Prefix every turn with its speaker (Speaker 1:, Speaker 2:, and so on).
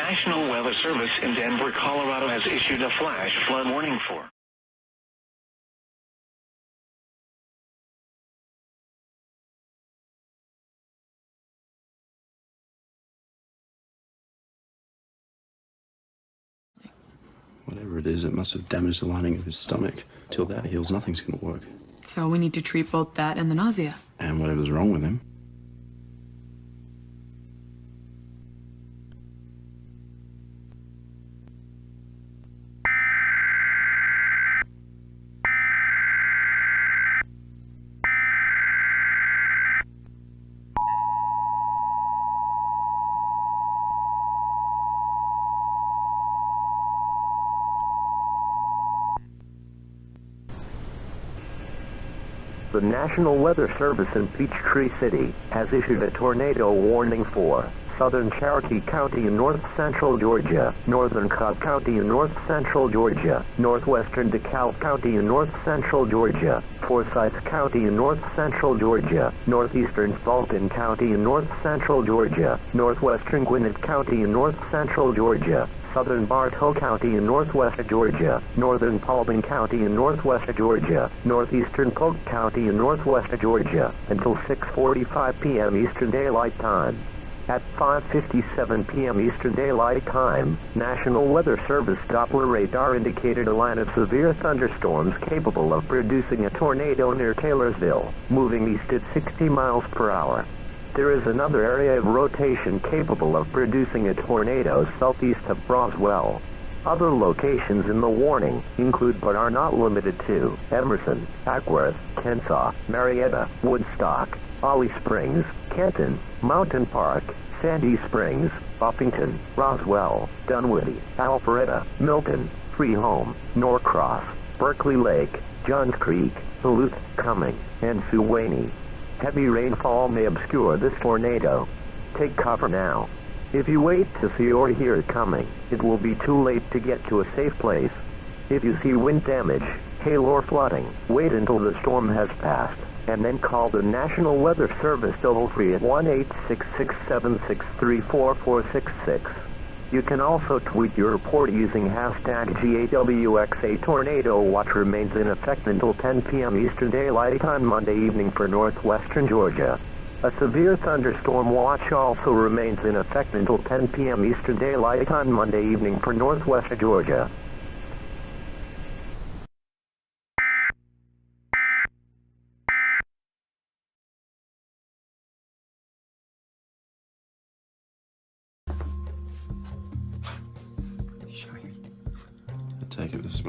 Speaker 1: National Weather Service in Denver, Colorado has issued a flash flood warning for
Speaker 2: Whatever it is, it must have damaged the lining of his stomach. Till that heals, nothing's gonna work.
Speaker 3: So we need to treat both that and the nausea.
Speaker 2: And whatever's wrong with him.
Speaker 4: The National Weather Service in Peachtree City has issued a tornado warning for southern Cherokee County in north-central Georgia, northern Cobb County in north-central Georgia, northwestern DeKalb County in north-central Georgia, Forsyth County in north-central Georgia, northeastern Fulton County in north-central Georgia, northwestern Gwinnett County in north-central Georgia, southern Bartow County in northwest Georgia, northern Paulding County in northwest Georgia, northeastern Polk County in northwest Georgia, until 6:45 p.m. Eastern Daylight Time. At 5:57 p.m. Eastern Daylight Time, National Weather Service Doppler radar indicated a line of severe thunderstorms capable of producing a tornado near Taylorsville, moving east at 60 miles per hour. There is another area of rotation capable of producing a tornado southeast of Roswell. Other locations in the warning include but are not limited to Emerson, Ackworth, Kensaw, Marietta, Woodstock, Holly Springs, Kenton, Mountain Park, Sandy Springs, Buffington, Roswell, Dunwoody, Alpharetta, Milton, Freeholm, Norcross, Berkeley Lake, Johns Creek, Duluth, Cumming, and Suwanee. Heavy rainfall may obscure this tornado. Take cover now. If you wait to see or hear it coming, it will be too late to get to a safe place. If you see wind damage, hail or flooding, wait until the storm has passed, and then call the National Weather Service toll-free at 1-866-763-4466. You can also tweet your report using hashtag GAWXA. Tornado watch remains in effect until 10 p.m. Eastern Daylight Time Monday evening for northwestern Georgia. A severe thunderstorm watch also remains in effect until 10 p.m. Eastern Daylight Time Monday evening for northwest Georgia.
Speaker 2: I take it this one.